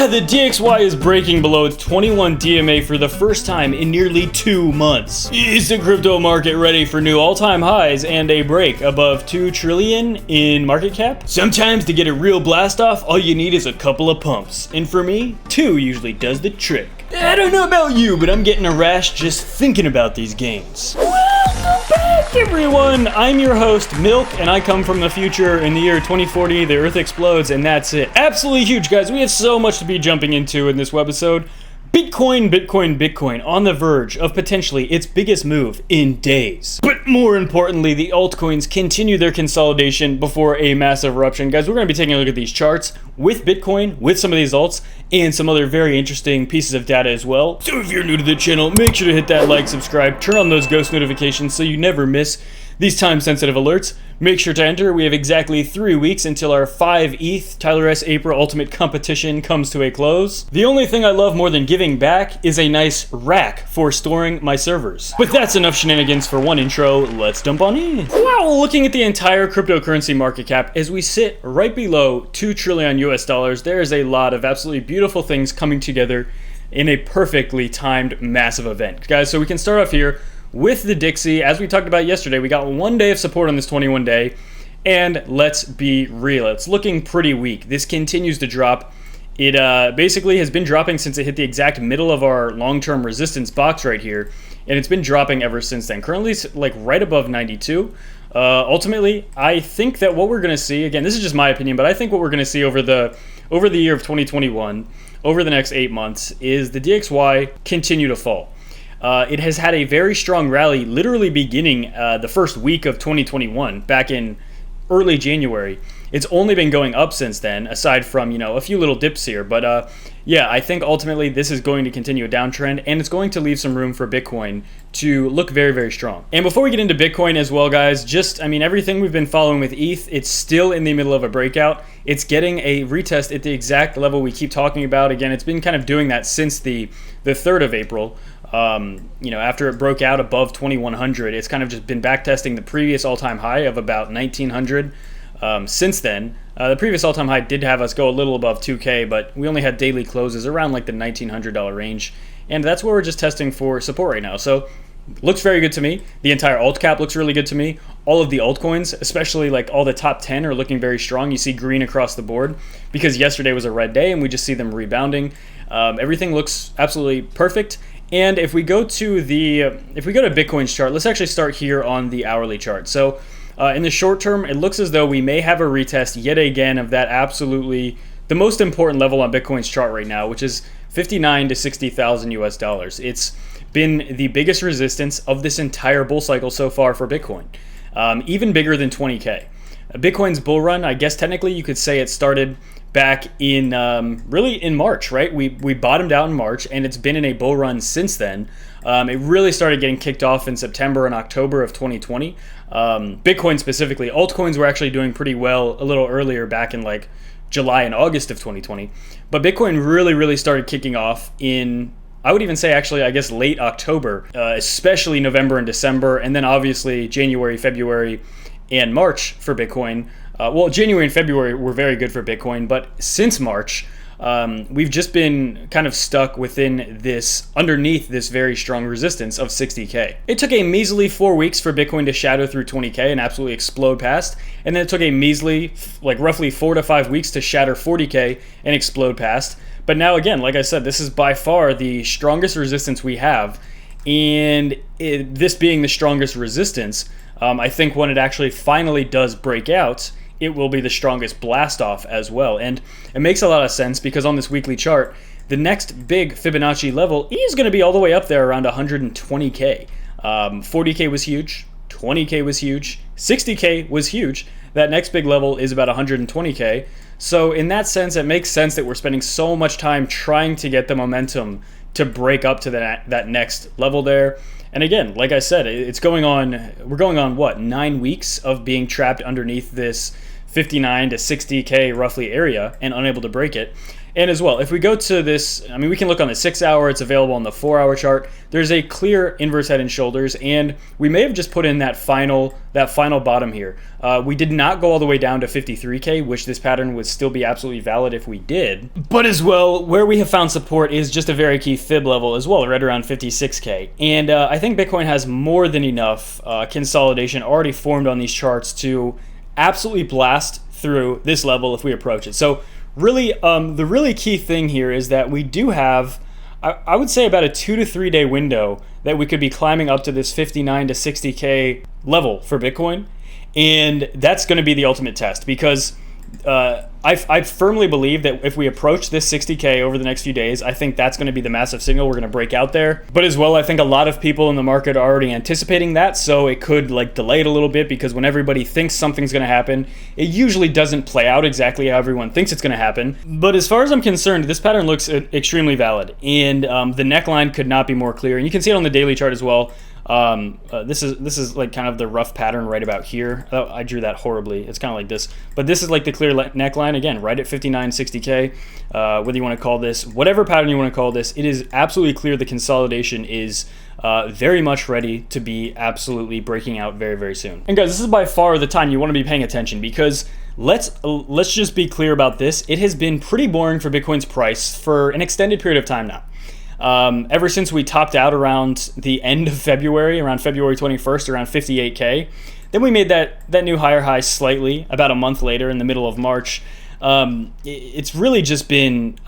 The DXY is breaking below its 21 DMA for the first time in nearly 2 months. Is the crypto market ready for new all-time highs and a break above 2 trillion in market cap? Sometimes to get a real blast off, all you need is a couple of pumps. And for me, 2 usually does the trick. I don't know about you, but I'm getting a rash just thinking about these gains. Welcome back, everyone! I'm your host, Milk, and I come from the future. In the year 2040, the Earth explodes, and that's it. Absolutely huge, guys. We have so much to be jumping into in this webisode. Bitcoin on the verge of potentially its biggest move in days. But more importantly, the altcoins continue their consolidation before a massive eruption. Guys, we're going to be taking a look at these charts with Bitcoin, with some of these alts, and some other very interesting pieces of data as well. So if you're new to the channel, make sure to hit that like, subscribe, turn on those ghost notifications so you never miss these time-sensitive alerts. Make sure to enter. We have exactly 3 weeks until our 5 ETH TylerS April Ultimate competition comes to a close. The only thing I love more than giving back is a nice rack for storing my servers. But that's enough shenanigans for one intro. Let's dump on in. Wow, looking at the entire cryptocurrency market cap, as we sit right below 2 trillion US dollars, there is a lot of absolutely beautiful things coming together in a perfectly timed massive event. Guys, so we can start off here with the Dixie. As we talked about yesterday, we got 1 day of support on this 21 day, and let's be real, it's looking pretty weak. This continues to drop. It basically has been dropping since it hit the exact middle of our long-term resistance box right here, and it's been dropping ever since then. Currently, it's like right above 92. Ultimately, I think that what we're going to see, again, this is just my opinion, but I think what we're going to see over the year of 2021, over the next 8 months, is the DXY continue to fall. It has had a very strong rally literally beginning the first week of 2021, back in early January. It's only been going up since then, aside from, a few little dips here. But yeah, I think ultimately this is going to continue a downtrend, and it's going to leave some room for Bitcoin to look very, very strong. And before we get into Bitcoin as well, guys, everything we've been following with ETH, it's still in the middle of a breakout. It's getting a retest at the exact level we keep talking about. Again, it's been kind of doing that since the 3rd of April. After it broke out above 2100, it's kind of just been backtesting the previous all-time high of about 1900. Since then, the previous all-time high did have us go a little above 2K, but we only had daily closes around like the $1,900 range, and that's where we're just testing for support right now. So looks very good to me. The entire alt cap looks really good to me. All of the altcoins, especially like all the top 10, are looking very strong. You see green across the board because yesterday was a red day, and we just see them rebounding. Everything looks absolutely perfect. And if we go to Bitcoin's chart, let's actually start here on the hourly chart. So in the short term, it looks as though we may have a retest yet again of that absolutely the most important level on Bitcoin's chart right now, which is 59 to 60,000 US dollars. It's been the biggest resistance of this entire bull cycle so far for Bitcoin, even bigger than 20K. Bitcoin's bull run, I guess technically you could say it started back in really in March, right? We bottomed out in March, and it's been in a bull run since then. It really started getting kicked off in September and October of 2020. Bitcoin specifically, altcoins were actually doing pretty well a little earlier, back in like July and August of 2020. But Bitcoin really started kicking off in, I would even say actually, I guess late October, especially November and December, and then obviously January, February, and March for Bitcoin. January and February were very good for Bitcoin, but since March, we've just been kind of stuck underneath this very strong resistance of 60K. It took a measly 4 weeks for Bitcoin to shadow through 20K and absolutely explode past, and then it took a measly, roughly 4 to 5 weeks to shatter 40K and explode past. But now again, like I said, this is by far the strongest resistance we have, and this being the strongest resistance, I think when it actually finally does break out, it will be the strongest blast off as well. And it makes a lot of sense because on this weekly chart, the next big Fibonacci level is going to be all the way up there around 120K. 40K was huge, 20K was huge, 60K was huge. That next big level is about 120K. So in that sense, it makes sense that we're spending so much time trying to get the momentum to break up to that next level there. And again, like I said, we're going on what, 9 weeks of being trapped underneath this 59 to 60K roughly area and unable to break it. And as well, if we go to this, I mean, we can look on the 6 hour, it's available on the 4 hour chart. There's a clear inverse head and shoulders, and we may have just put in that final bottom here. We did not go all the way down to 53K, which this pattern would still be absolutely valid if we did. But as well, where we have found support is just a very key fib level as well, right around 56K. And I think Bitcoin has more than enough consolidation already formed on these charts to absolutely blast through this level if we approach it. So really, the really key thing here is that we do have, I would say, about a 2 to 3 day window that we could be climbing up to this 59 to 60K level for Bitcoin. And that's going to be the ultimate test, because I firmly believe that if we approach this 60K over the next few days, I think that's going to be the massive signal we're going to break out there. But as well, I think a lot of people in the market are already anticipating that, so it could like delay it a little bit, because when everybody thinks something's going to happen, it usually doesn't play out exactly how everyone thinks it's going to happen. But as far as I'm concerned, this pattern looks extremely valid, and the neckline could not be more clear. And you can see it on the daily chart as well. This is like kind of the rough pattern right about here. Oh, I drew that horribly. It's kind of like this, but this is like the clear neckline again, right at 59, 60K. Whether you want to call this whatever pattern you want to call this, it is absolutely clear the consolidation is very much ready to be absolutely breaking out very, very soon. And guys, this is by far the time you want to be paying attention, because let's just be clear about this. It has been pretty boring for Bitcoin's price for an extended period of time now. Ever since we topped out around the end of February, around February 21st, around 58K. Then we made that new higher high slightly about a month later in the middle of March. It's really just been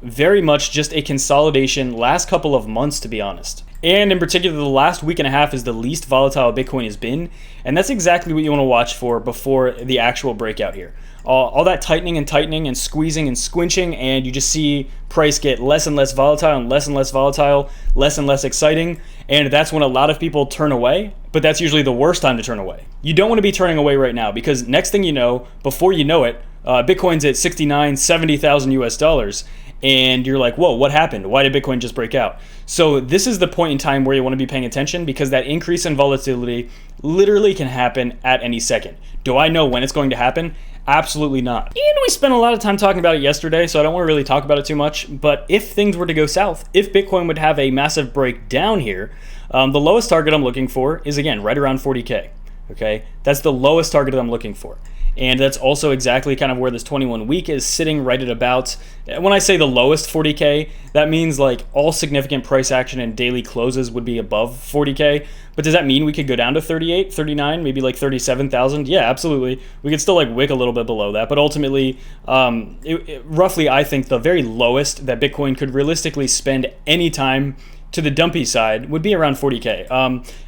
very much just a consolidation last couple of months, to be honest. And in particular, the last week and a half is the least volatile Bitcoin has been. And that's exactly what you want to watch for before the actual breakout here. All that tightening and squeezing and squinching, and you just see price get less and less volatile and less volatile, less and less exciting. And that's when a lot of people turn away, but that's usually the worst time to turn away. You don't want to be turning away right now, because next thing you know, before you know it, Bitcoin's at 69, 70,000 US dollars. And you're like, whoa, what happened? Why did Bitcoin just break out? So this is the point in time where you want to be paying attention, because that increase in volatility literally can happen at any second. Do I know when it's going to happen? Absolutely not. And we spent a lot of time talking about it yesterday, so I don't want to really talk about it too much. But if things were to go south, if Bitcoin would have a massive breakdown here, the lowest target I'm looking for is, again, right around 40K. Okay, that's the lowest target I'm looking for. And that's also exactly kind of where this 21 week is sitting, right at about, when I say the lowest 40K, that means like all significant price action and daily closes would be above 40K. But does that mean we could go down to 38, 39, maybe like 37,000? Yeah, absolutely. We could still like wick a little bit below that. But ultimately, roughly, I think the very lowest that Bitcoin could realistically spend any time to the dumpy side would be around 40K.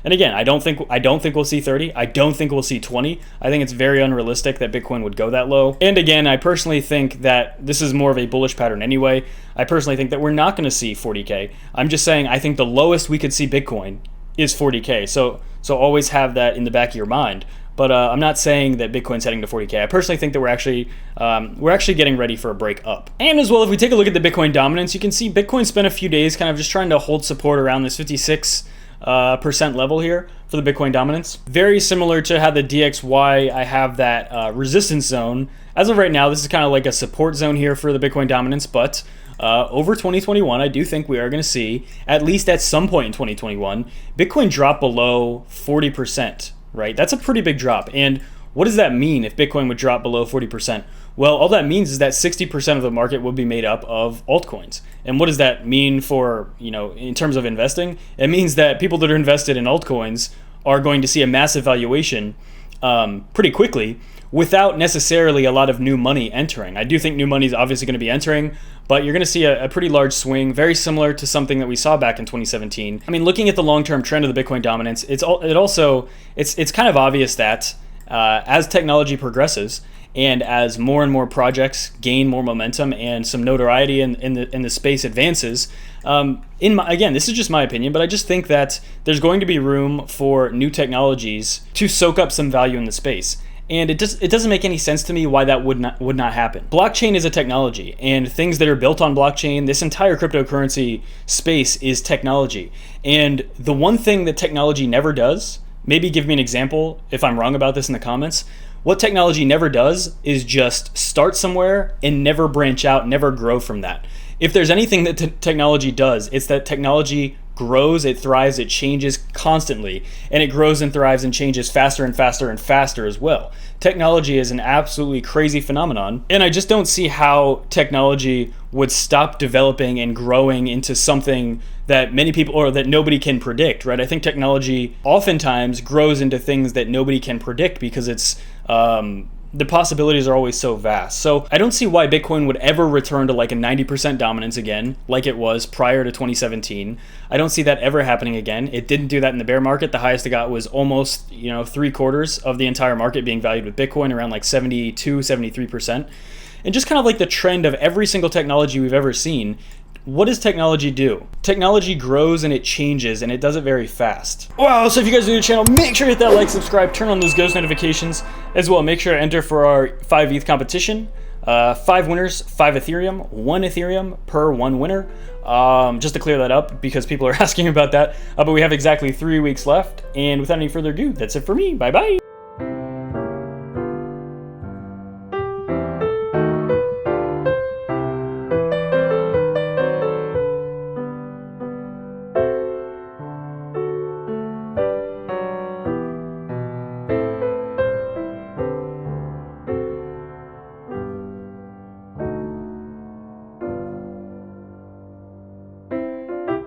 And again, I don't think we'll see 30. I don't think we'll see 20. I think it's very unrealistic that Bitcoin would go that low. And again, I personally think that this is more of a bullish pattern anyway. I personally think that we're not going to see 40K. I'm just saying I think the lowest we could see Bitcoin is 40K. So always have that in the back of your mind. But I'm not saying that Bitcoin's heading to 40K. I personally think that we're actually getting ready for a break up. And as well, if we take a look at the Bitcoin dominance, you can see Bitcoin spent a few days kind of just trying to hold support around this 56% level here for the Bitcoin dominance. Very similar to how the DXY, I have that resistance zone. As of right now, this is kind of like a support zone here for the Bitcoin dominance, but over 2021, I do think we are going to see, at least at some point in 2021, Bitcoin drop below 40%. Right? That's a pretty big drop. And what does that mean if Bitcoin would drop below 40%? Well, all that means is that 60% of the market would be made up of altcoins. And what does that mean for, in terms of investing? It means that people that are invested in altcoins are going to see a massive valuation pretty quickly without necessarily a lot of new money entering. I do think new money is obviously going to be entering, but you're going to see a pretty large swing, very similar to something that we saw back in 2017. I mean, looking at the long-term trend of the Bitcoin dominance, it's kind of obvious that as technology progresses and as more and more projects gain more momentum and some notoriety in the space advances, again, this is just my opinion, but I just think that there's going to be room for new technologies to soak up some value in the space. And it doesn't make any sense to me why that would not happen. Blockchain is a technology, and things that are built on blockchain, this entire cryptocurrency space is technology. And the one thing that technology never does, maybe give me an example if I'm wrong about this in the comments, What technology never does is just start somewhere and never branch out, never grow from that. If there's anything that technology does, it's that technology grows, it thrives, it changes constantly, and it grows and thrives and changes faster and faster and faster as well. Technology is an absolutely crazy phenomenon, and I just don't see how technology would stop developing and growing into something that many people, or that nobody can predict, right? I think technology oftentimes grows into things that nobody can predict because it's the possibilities are always so vast. So I don't see why Bitcoin would ever return to like a 90% dominance again, like it was prior to 2017. I don't see that ever happening again. It didn't do that in the bear market. The highest it got was almost, 3/4 of the entire market being valued with Bitcoin, around like 72, 73%. And just kind of like the trend of every single technology we've ever seen. What does technology do? Technology grows and it changes, and it does it very fast. Wow, so if you guys are new to the channel, make sure to hit that like, subscribe, turn on those ghost notifications. As well, make sure to enter for our 5 ETH competition. 5 winners, 5 Ethereum, 1 Ethereum per 1 winner. Just to clear that up, because people are asking about that. But we have exactly 3 weeks left, and without any further ado, that's it for me. Bye-bye.